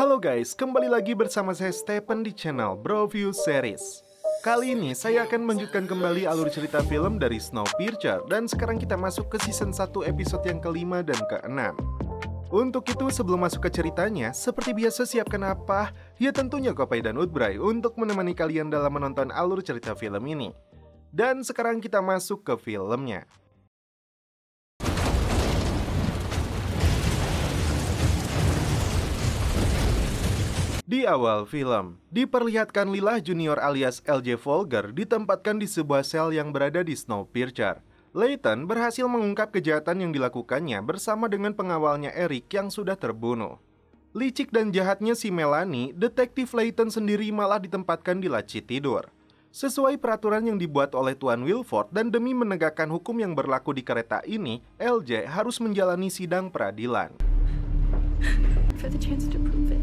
Halo guys, kembali lagi bersama saya Stephen di channel Broview Series. Kali ini saya akan melanjutkan kembali alur cerita film dari Snowpiercer. Dan sekarang kita masuk ke season 1 episode yang kelima dan keenam. Untuk itu sebelum masuk ke ceritanya, seperti biasa siapkan apa? Ya tentunya Kopai dan Utbray untuk menemani kalian dalam menonton alur cerita film ini. Dan sekarang kita masuk ke filmnya. Di awal film, diperlihatkan Lilah Junior alias LJ Volger ditempatkan di sebuah sel yang berada di Snowpiercer. Layton berhasil mengungkap kejahatan yang dilakukannya bersama dengan pengawalnya Eric yang sudah terbunuh. Licik dan jahatnya si Melanie, detektif Layton sendiri malah ditempatkan di laci tidur. Sesuai peraturan yang dibuat oleh Tuan Wilford dan demi menegakkan hukum yang berlaku di kereta ini, LJ harus menjalani sidang peradilan. For the chance to prove it.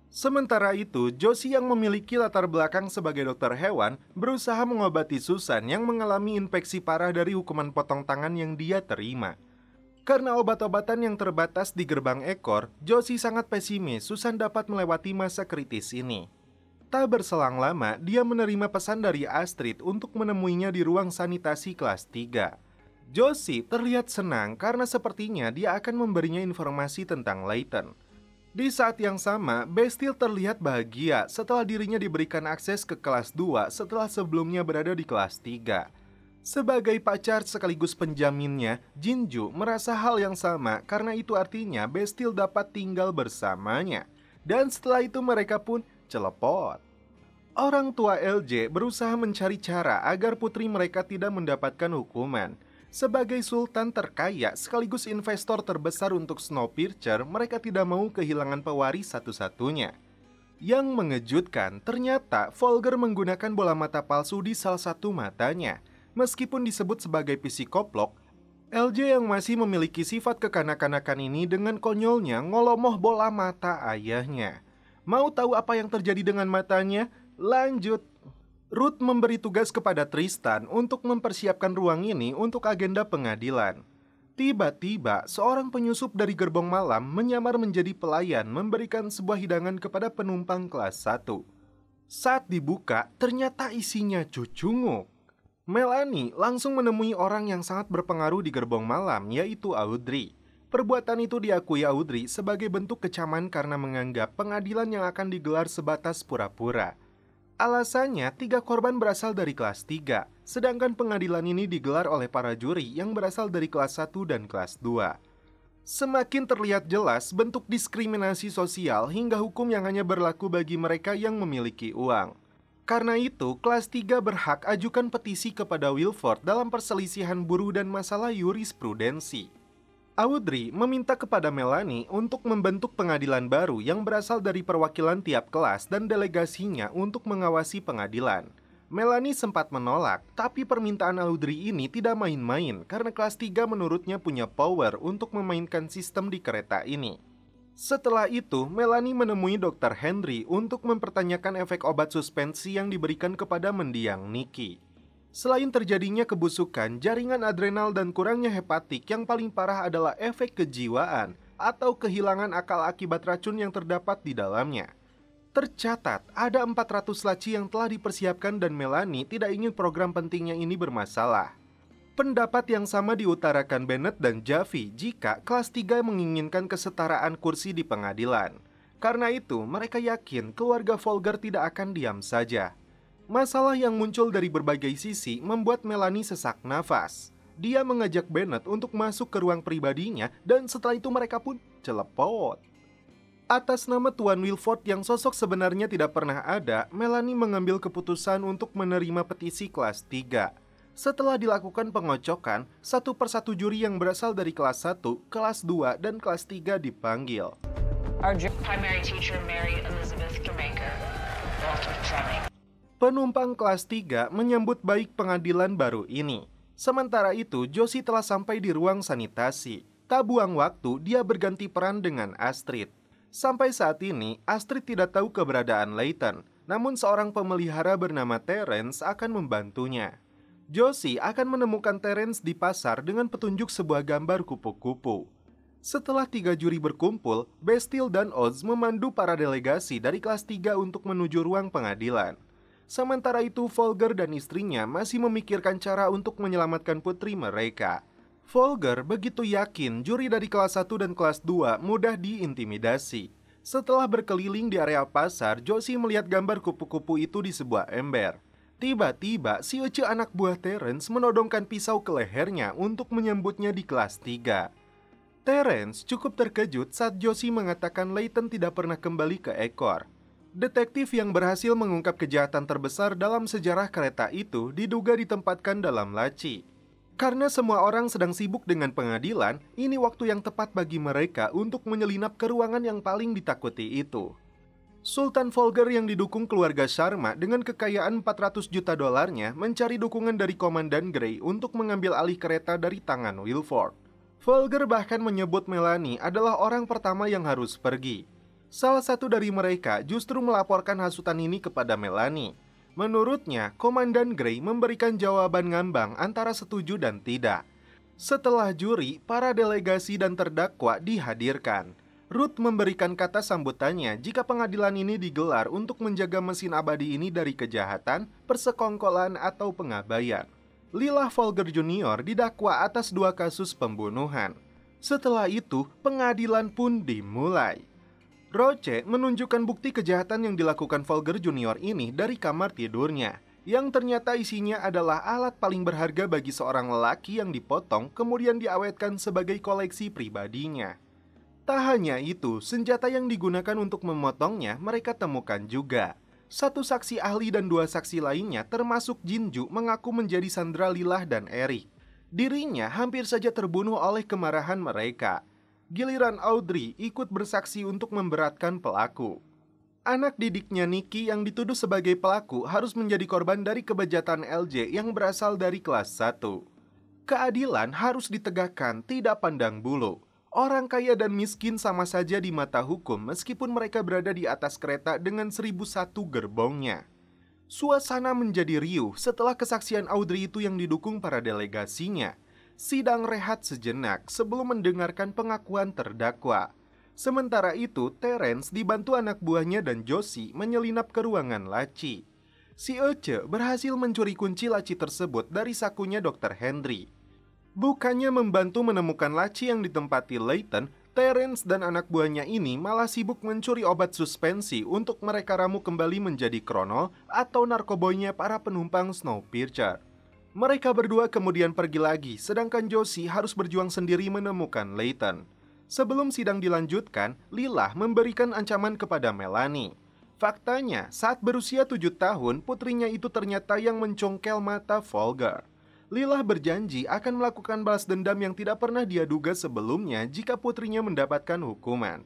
Sementara itu, Josie yang memiliki latar belakang sebagai dokter hewan berusaha mengobati Susan yang mengalami infeksi parah dari hukuman potong tangan yang dia terima. Karena obat-obatan yang terbatas di gerbang ekor, Josie sangat pesimis Susan dapat melewati masa kritis ini. Tak berselang lama, dia menerima pesan dari Astrid untuk menemuinya di ruang sanitasi kelas 3. Josie terlihat senang karena sepertinya dia akan memberinya informasi tentang Layton. Di saat yang sama, Bastille terlihat bahagia setelah dirinya diberikan akses ke kelas 2 setelah sebelumnya berada di kelas 3. Sebagai pacar sekaligus penjaminnya, Jinju merasa hal yang sama karena itu artinya Bastille dapat tinggal bersamanya. Dan setelah itu mereka pun celepot. Orang tua LJ berusaha mencari cara agar putri mereka tidak mendapatkan hukuman. Sebagai sultan terkaya sekaligus investor terbesar untuk Snowpiercer, mereka tidak mau kehilangan pewaris satu-satunya. Yang mengejutkan, ternyata Volger menggunakan bola mata palsu di salah satu matanya. Meskipun disebut sebagai psikoplok, LJ yang masih memiliki sifat kekanak-kanakan ini dengan konyolnya ngolomoh bola mata ayahnya. Mau tahu apa yang terjadi dengan matanya? Lanjut! Ruth memberi tugas kepada Tristan untuk mempersiapkan ruang ini untuk agenda pengadilan. Tiba-tiba, seorang penyusup dari gerbong malam menyamar menjadi pelayan memberikan sebuah hidangan kepada penumpang kelas 1. Saat dibuka, ternyata isinya cucunguk. Melanie langsung menemui orang yang sangat berpengaruh di gerbong malam, yaitu Audrey. Perbuatan itu diakui Audrey sebagai bentuk kecaman karena menganggap pengadilan yang akan digelar sebatas pura-pura. Alasannya, 3 korban berasal dari kelas 3, sedangkan pengadilan ini digelar oleh para juri yang berasal dari kelas 1 dan kelas 2. Semakin terlihat jelas bentuk diskriminasi sosial hingga hukum yang hanya berlaku bagi mereka yang memiliki uang. Karena itu, kelas 3 berhak ajukan petisi kepada Wilford dalam perselisihan buruh dan masalah jurisprudensi. Audrey meminta kepada Melanie untuk membentuk pengadilan baru yang berasal dari perwakilan tiap kelas dan delegasinya untuk mengawasi pengadilan. Melanie sempat menolak, tapi permintaan Audrey ini tidak main-main karena kelas 3 menurutnya punya power untuk memainkan sistem di kereta ini. Setelah itu, Melanie menemui Dr. Henry untuk mempertanyakan efek obat suspensi yang diberikan kepada mendiang Nikki. Selain terjadinya kebusukan, jaringan adrenal dan kurangnya hepatik, yang paling parah adalah efek kejiwaan atau kehilangan akal akibat racun yang terdapat di dalamnya. Tercatat, ada 400 laci yang telah dipersiapkan dan Melanie tidak ingin program pentingnya ini bermasalah. Pendapat yang sama diutarakan Bennett dan Javi jika kelas 3 menginginkan kesetaraan kursi di pengadilan. Karena itu, mereka yakin keluarga Volger tidak akan diam saja. Masalah yang muncul dari berbagai sisi membuat Melanie sesak nafas. Dia mengajak Bennett untuk masuk ke ruang pribadinya dan setelah itu mereka pun celepot. Atas nama Tuan Wilford yang sosok sebenarnya tidak pernah ada, Melanie mengambil keputusan untuk menerima petisi kelas 3. Setelah dilakukan pengocokan, satu persatu juri yang berasal dari kelas 1, kelas 2, dan kelas 3 dipanggil. Our primary teacher, Mary Elizabeth Germaker, Walter Fleming. Penumpang kelas 3 menyambut baik pengadilan baru ini. Sementara itu, Josie telah sampai di ruang sanitasi. Tak buang waktu, dia berganti peran dengan Astrid. Sampai saat ini, Astrid tidak tahu keberadaan Layton. Namun seorang pemelihara bernama Terence akan membantunya. Josie akan menemukan Terence di pasar dengan petunjuk sebuah gambar kupu-kupu. Setelah 3 juri berkumpul, Bastille dan Oz memandu para delegasi dari kelas 3 untuk menuju ruang pengadilan. Sementara itu, Folger dan istrinya masih memikirkan cara untuk menyelamatkan putri mereka. Folger begitu yakin juri dari kelas 1 dan kelas 2 mudah diintimidasi. Setelah berkeliling di area pasar, Josie melihat gambar kupu-kupu itu di sebuah ember. Tiba-tiba, si Ece anak buah Terence menodongkan pisau ke lehernya untuk menyambutnya di kelas 3. Terence cukup terkejut saat Josie mengatakan Layton tidak pernah kembali ke ekor. Detektif yang berhasil mengungkap kejahatan terbesar dalam sejarah kereta itu diduga ditempatkan dalam laci. Karena semua orang sedang sibuk dengan pengadilan, ini waktu yang tepat bagi mereka untuk menyelinap ke ruangan yang paling ditakuti itu. Sultan Folger yang didukung keluarga Sharma dengan kekayaan 400 juta dolarnya mencari dukungan dari Komandan Gray untuk mengambil alih kereta dari tangan Wilford. Folger bahkan menyebut Melanie adalah orang pertama yang harus pergi. Salah satu dari mereka justru melaporkan hasutan ini kepada Melanie. Menurutnya, Komandan Gray memberikan jawaban ngambang antara setuju dan tidak. Setelah juri, para delegasi dan terdakwa dihadirkan. Ruth memberikan kata sambutannya jika pengadilan ini digelar untuk menjaga mesin abadi ini dari kejahatan, persekongkolan, atau pengabaian. Lila Folger Jr. didakwa atas 2 kasus pembunuhan. Setelah itu, pengadilan pun dimulai. Roche menunjukkan bukti kejahatan yang dilakukan Folger Jr. ini dari kamar tidurnya, yang ternyata isinya adalah alat paling berharga bagi seorang lelaki yang dipotong kemudian diawetkan sebagai koleksi pribadinya. Tak hanya itu, senjata yang digunakan untuk memotongnya mereka temukan juga. 1 saksi ahli dan 2 saksi lainnya termasuk Jinju mengaku menjadi sandera Lilah dan Eric. Dirinya hampir saja terbunuh oleh kemarahan mereka. Giliran Audrey ikut bersaksi untuk memberatkan pelaku. Anak didiknya Nikki yang dituduh sebagai pelaku harus menjadi korban dari kebejatan LJ yang berasal dari kelas 1. Keadilan harus ditegakkan, tidak pandang bulu. Orang kaya dan miskin sama saja di mata hukum meskipun mereka berada di atas kereta dengan 1001 gerbongnya. Suasana menjadi riuh setelah kesaksian Audrey itu yang didukung para delegasinya. Sidang rehat sejenak sebelum mendengarkan pengakuan terdakwa. Sementara itu, Terence dibantu anak buahnya dan Josie menyelinap ke ruangan laci. Si Ece berhasil mencuri kunci laci tersebut dari sakunya Dr. Henry. Bukannya membantu menemukan laci yang ditempati Layton, Terence dan anak buahnya ini malah sibuk mencuri obat suspensi untuk mereka ramu kembali menjadi kronol atau narkoboynya para penumpang Snowpiercer. Mereka berdua kemudian pergi lagi, sedangkan Josie harus berjuang sendiri menemukan Layton. Sebelum sidang dilanjutkan, Lilah memberikan ancaman kepada Melanie. Faktanya, saat berusia 7 tahun, putrinya itu ternyata yang mencongkel mata Folger. Lilah berjanji akan melakukan balas dendam yang tidak pernah dia duga sebelumnya jika putrinya mendapatkan hukuman.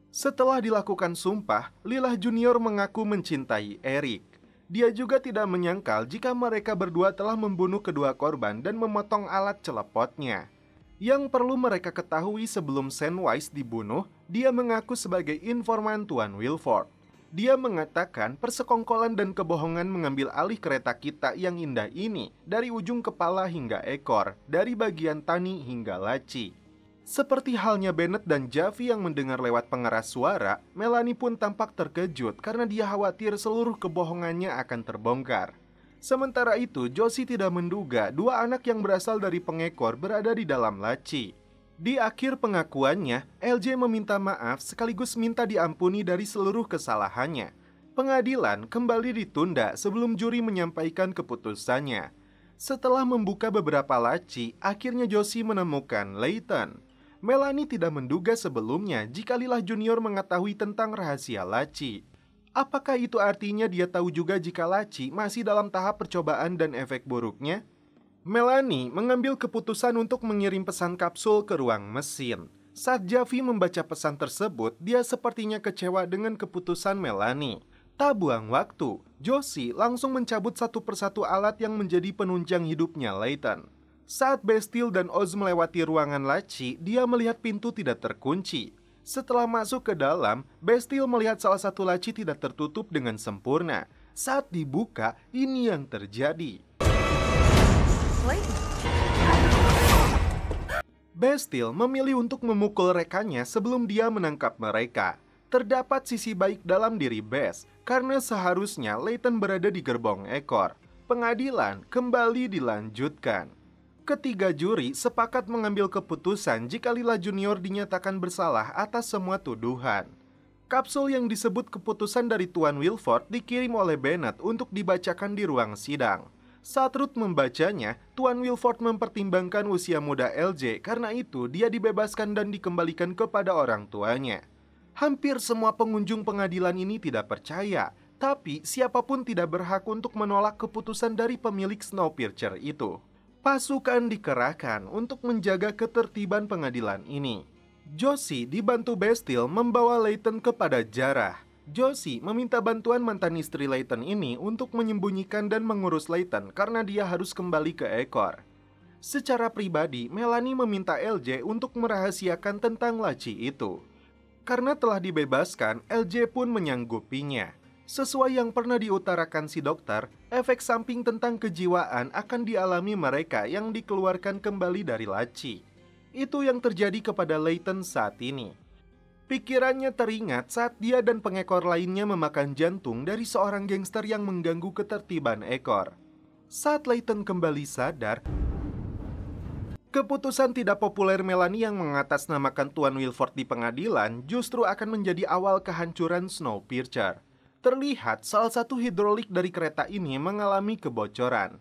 Setelah dilakukan sumpah, Lilah Junior mengaku mencintai Eric. Dia juga tidak menyangkal jika mereka berdua telah membunuh kedua korban dan memotong alat celepotnya. Yang perlu mereka ketahui sebelum Sandwise dibunuh, dia mengaku sebagai informan Tuan Wilford. Dia mengatakan persekongkolan dan kebohongan mengambil alih kereta kita yang indah ini dari ujung kepala hingga ekor, dari bagian tani hingga laci. Seperti halnya Bennett dan Javi yang mendengar lewat pengeras suara, Melanie pun tampak terkejut karena dia khawatir seluruh kebohongannya akan terbongkar. Sementara itu, Josie tidak menduga 2 anak yang berasal dari pengekor berada di dalam laci. Di akhir pengakuannya, LJ meminta maaf sekaligus minta diampuni dari seluruh kesalahannya. Pengadilan kembali ditunda sebelum juri menyampaikan keputusannya. Setelah membuka beberapa laci, akhirnya Josie menemukan Layton. Melanie tidak menduga sebelumnya jika Lilah Junior mengetahui tentang rahasia laci. Apakah itu artinya dia tahu juga jika laci masih dalam tahap percobaan dan efek buruknya? Melanie mengambil keputusan untuk mengirim pesan kapsul ke ruang mesin. Saat Javi membaca pesan tersebut, dia sepertinya kecewa dengan keputusan Melanie. Tak buang waktu, Josie langsung mencabut satu persatu alat yang menjadi penunjang hidupnya Layton. Saat Bastille dan Oz melewati ruangan laci, dia melihat pintu tidak terkunci. Setelah masuk ke dalam, Bastille melihat salah satu laci tidak tertutup dengan sempurna. Saat dibuka, ini yang terjadi. Layton. Bastille memilih untuk memukul rekannya sebelum dia menangkap mereka. Terdapat sisi baik dalam diri Bess, karena seharusnya Layton berada di gerbong ekor. Pengadilan kembali dilanjutkan. Ketiga juri sepakat mengambil keputusan jika Lila Junior dinyatakan bersalah atas semua tuduhan. Kapsul yang disebut keputusan dari Tuan Wilford dikirim oleh Bennett untuk dibacakan di ruang sidang. Saat Ruth membacanya, Tuan Wilford mempertimbangkan usia muda LJ, karena itu dia dibebaskan dan dikembalikan kepada orang tuanya. Hampir semua pengunjung pengadilan ini tidak percaya, tapi siapapun tidak berhak untuk menolak keputusan dari pemilik Snowpiercer itu. Pasukan dikerahkan untuk menjaga ketertiban pengadilan ini. Josie dibantu Bastille membawa Layton kepada Jarrah. Josie meminta bantuan mantan istri Layton ini untuk menyembunyikan dan mengurus Layton karena dia harus kembali ke ekor. Secara pribadi, Melanie meminta LJ untuk merahasiakan tentang laci itu. Karena telah dibebaskan, LJ pun menyanggupinya. Sesuai yang pernah diutarakan si dokter, efek samping tentang kejiwaan akan dialami mereka yang dikeluarkan kembali dari laci. Itu yang terjadi kepada Layton saat ini. Pikirannya teringat saat dia dan pengekor lainnya memakan jantung dari seorang gangster yang mengganggu ketertiban ekor. Saat Layton kembali sadar, keputusan tidak populer Melanie yang mengatasnamakan Tuan Wilford di pengadilan justru akan menjadi awal kehancuran Snowpiercer. Terlihat salah satu hidrolik dari kereta ini mengalami kebocoran.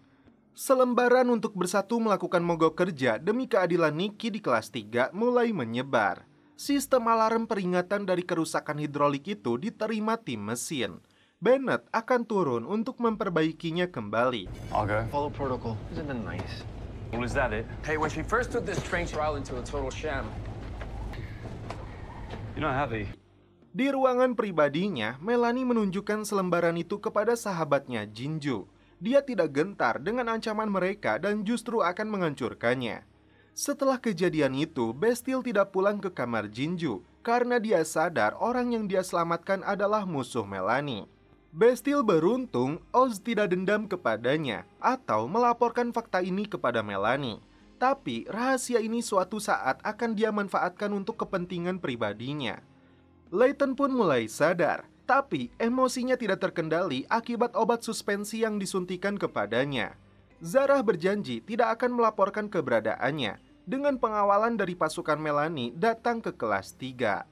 Selembaran untuk bersatu melakukan mogok kerja demi keadilan Nikki di kelas 3 mulai menyebar. Sistem alarm peringatan dari kerusakan hidrolik itu diterima tim mesin. Bennett akan turun untuk memperbaikinya kembali. I'll go. Follow protocol. Isn't that nice? Well, is that it? Hey, when she first took this train trial into a total sham. You're not happy. Di ruangan pribadinya, Melanie menunjukkan selembaran itu kepada sahabatnya Jinju. Dia tidak gentar dengan ancaman mereka dan justru akan menghancurkannya. Setelah kejadian itu, Bastille tidak pulang ke kamar Jinju karena dia sadar orang yang dia selamatkan adalah musuh Melanie. Bastille beruntung Oz tidak dendam kepadanya atau melaporkan fakta ini kepada Melanie. Tapi rahasia ini suatu saat akan dia manfaatkan untuk kepentingan pribadinya. Layton pun mulai sadar, tapi emosinya tidak terkendali akibat obat suspensi yang disuntikan kepadanya. Zarah berjanji tidak akan melaporkan keberadaannya dengan pengawalan dari pasukan Melanie datang ke kelas 3.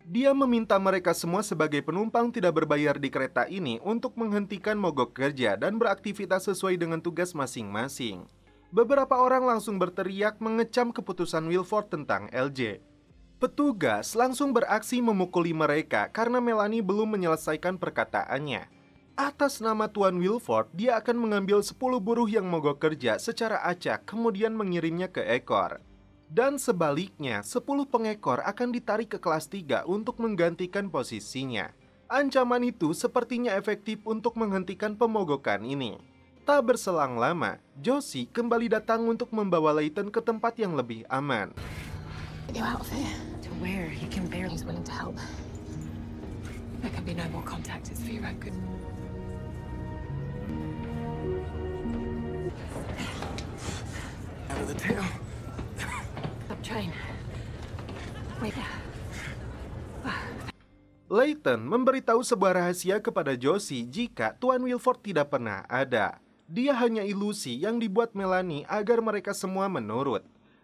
Dia meminta mereka semua sebagai penumpang tidak berbayar di kereta ini untuk menghentikan mogok kerja dan beraktivitas sesuai dengan tugas masing-masing. Beberapa orang langsung berteriak mengecam keputusan Wilford tentang LJ. Petugas langsung beraksi memukuli mereka karena Melanie belum menyelesaikan perkataannya. Atas nama Tuan Wilford, dia akan mengambil 10 buruh yang mogok kerja secara acak kemudian mengirimnya ke ekor. Dan sebaliknya, 10 pengekor akan ditarik ke kelas 3 untuk menggantikan posisinya. Ancaman itu sepertinya efektif untuk menghentikan pemogokan ini. Tak berselang lama, Josie kembali datang untuk membawa Layton ke tempat yang lebih aman. You out of here? To where? He can barely. He's willing to help. There can be no more contact. It's for your own good. Out of the tail. Stop train. Wait. Layton memberitahu sebuah rahasia kepada Josie jika Tuan Wilford tidak pernah ada. Dia hanya ilusi yang dibuat Melanie agar mereka semua menurut.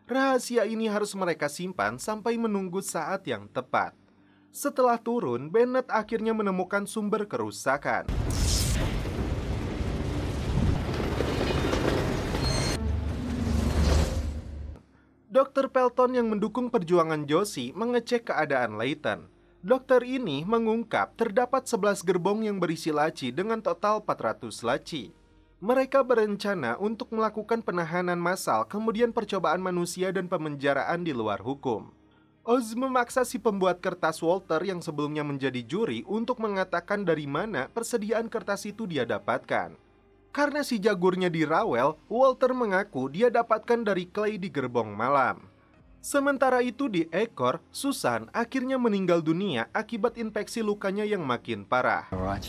Rahasia ini harus mereka simpan sampai menunggu saat yang tepat. Setelah turun, Bennett akhirnya menemukan sumber kerusakan. Dr. Pelton yang mendukung perjuangan Josie mengecek keadaan Layton. Dokter ini mengungkap terdapat 11 gerbong yang berisi laci dengan total 400 laci. Mereka berencana untuk melakukan penahanan massal, kemudian percobaan manusia dan pemenjaraan di luar hukum. Oz memaksa si pembuat kertas Walter yang sebelumnya menjadi juri untuk mengatakan dari mana persediaan kertas itu dia dapatkan. Karena si jagurnya dirawel, Walter mengaku dia dapatkan dari Clay di gerbong malam. Sementara itu di ekor, Susan akhirnya meninggal dunia akibat infeksi lukanya yang makin parah. Alright.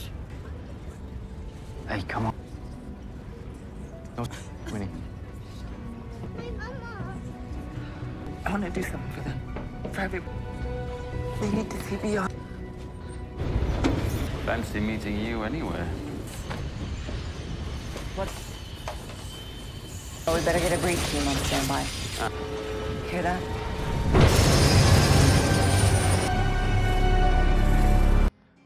Hey, come on. Winnie. I want to do something for them. For everyone. They need to see beyond. Fancy meeting you anywhere. What? Oh, we better get a breach team on standby. Hear that?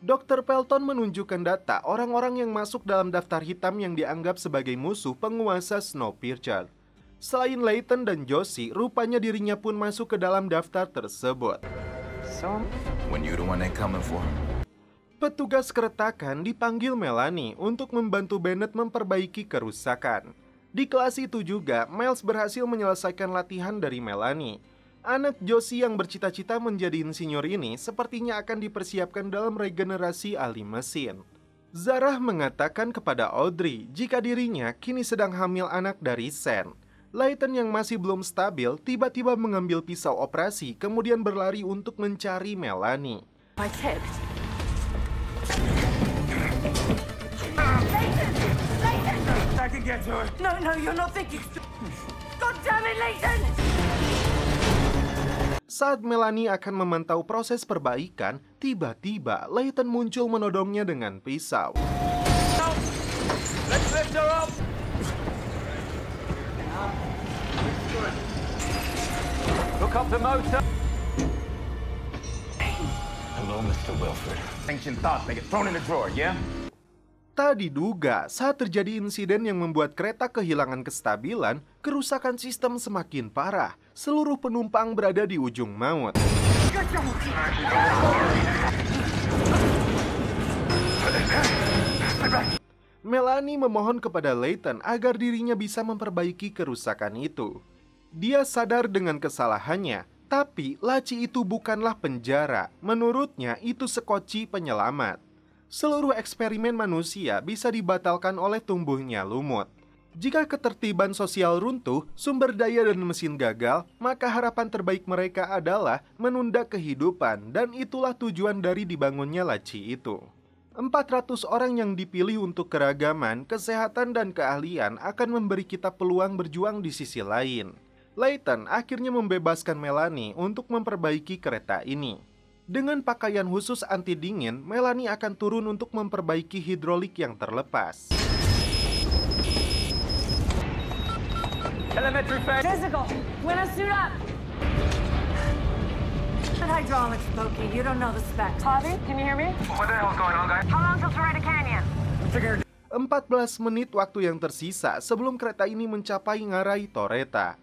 Dr. Pelton menunjukkan data orang-orang yang masuk dalam daftar hitam yang dianggap sebagai musuh penguasa Snowpiercer. Selain Layton dan Josie, rupanya dirinya pun masuk ke dalam daftar tersebut. So, When you the one they coming for? Petugas keretakan dipanggil Melanie untuk membantu Bennett memperbaiki kerusakan. Di kelas itu juga, Miles berhasil menyelesaikan latihan dari Melanie. Anak Josie yang bercita-cita menjadi insinyur ini sepertinya akan dipersiapkan dalam regenerasi ahli mesin. Zarah mengatakan kepada Audrey jika dirinya kini sedang hamil anak dari Sen. Layton yang masih belum stabil tiba-tiba mengambil pisau operasi kemudian berlari untuk mencari Melanie. my kid. I can get to her. No, you're not thinking. God damn it, Layton! Saat Melanie akan memantau proses perbaikan, tiba-tiba Layton muncul menodongnya dengan pisau. Let's lift her up! Hook up the motor. Hello, Mr. Wilford. Ancient thoughts, they get thrown in the drawer, yeah? Tak diduga, saat terjadi insiden yang membuat kereta kehilangan kestabilan, kerusakan sistem semakin parah. Seluruh penumpang berada di ujung maut. Melanie memohon kepada Layton agar dirinya bisa memperbaiki kerusakan itu. Dia sadar dengan kesalahannya, tapi laci itu bukanlah penjara. Menurutnya, itu sekoci penyelamat. Seluruh eksperimen manusia bisa dibatalkan oleh tumbuhnya lumut. Jika ketertiban sosial runtuh, sumber daya dan mesin gagal, maka harapan terbaik mereka adalah menunda kehidupan, dan itulah tujuan dari dibangunnya laci itu. 400 orang yang dipilih untuk keragaman, kesehatan, dan keahlian akan memberi kita peluang berjuang di sisi lain. Layton akhirnya membebaskan Melanie untuk memperbaiki kereta ini. Dengan pakaian khusus anti dingin, Melanie akan turun untuk memperbaiki hidrolik yang terlepas. Telemetry fail. Physical, when I suit up. Hydraulics, Pokey. You don't know the specs. Javi, can you hear me? What the hell's going on, guys? How long till Torreta Canyon? 14 menit waktu yang tersisa sebelum kereta ini mencapai ngarai Torreta.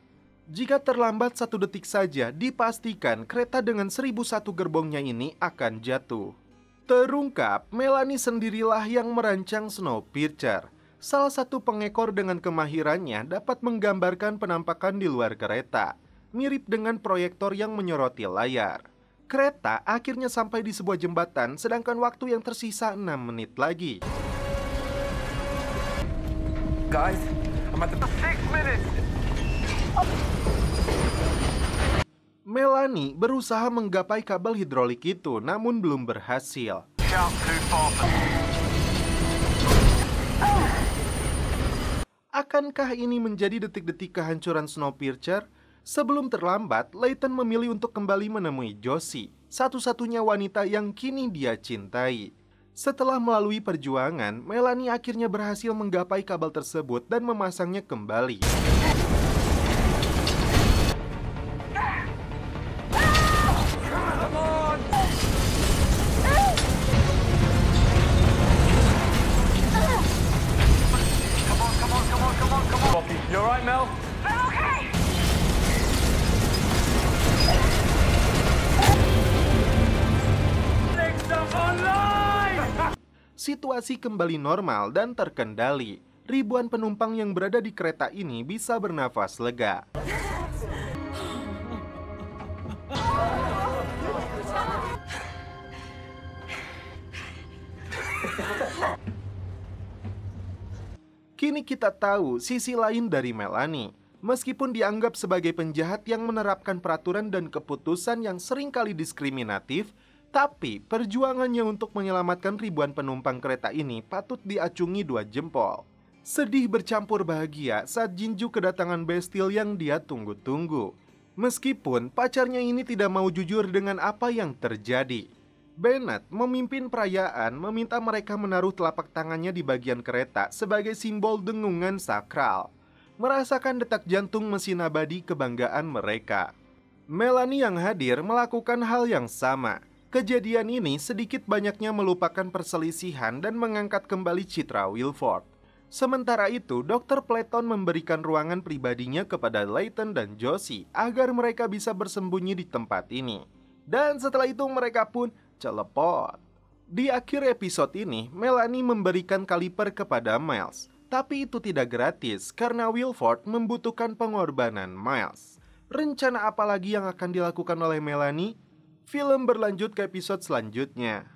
Jika terlambat 1 detik saja, dipastikan kereta dengan 1001 gerbongnya ini akan jatuh. Terungkap, Melanie sendirilah yang merancang Snowpiercer. Salah satu pengekor dengan kemahirannya dapat menggambarkan penampakan di luar kereta, mirip dengan proyektor yang menyoroti layar. Kereta akhirnya sampai di sebuah jembatan, sedangkan waktu yang tersisa 6 menit lagi. Guys, I'm at the 6 minutes. Melanie berusaha menggapai kabel hidrolik itu, namun belum berhasil. Akankah ini menjadi detik-detik kehancuran Snowpiercer? Sebelum terlambat, Layton memilih untuk kembali menemui Josie, satu-satunya wanita yang kini dia cintai. Setelah melalui perjuangan, Melanie akhirnya berhasil menggapai kabel tersebut dan memasangnya kembali. You alright, Mel? Situasi kembali normal dan terkendali. Ribuan penumpang yang berada di kereta ini bisa bernafas lega. Kini kita tahu sisi lain dari Melanie. Meskipun dianggap sebagai penjahat yang menerapkan peraturan dan keputusan yang seringkali diskriminatif, tapi perjuangannya untuk menyelamatkan ribuan penumpang kereta ini patut diacungi 2 jempol. Sedih bercampur bahagia saat Jinju kedatangan Bastille yang dia tunggu-tunggu. Meskipun pacarnya ini tidak mau jujur dengan apa yang terjadi. Bennett memimpin perayaan meminta mereka menaruh telapak tangannya di bagian kereta sebagai simbol dengungan sakral. Merasakan detak jantung mesin abadi kebanggaan mereka. Melanie yang hadir melakukan hal yang sama. Kejadian ini sedikit banyaknya melupakan perselisihan dan mengangkat kembali citra Wilford. Sementara itu, Dr. Playton memberikan ruangan pribadinya kepada Layton dan Josie agar mereka bisa bersembunyi di tempat ini. Dan setelah itu mereka pun celepot. Di akhir episode ini, Melanie memberikan kaliper kepada Miles. Tapi itu tidak gratis karena Wilford membutuhkan pengorbanan Miles. Rencana apa lagi yang akan dilakukan oleh Melanie? Film berlanjut ke episode selanjutnya.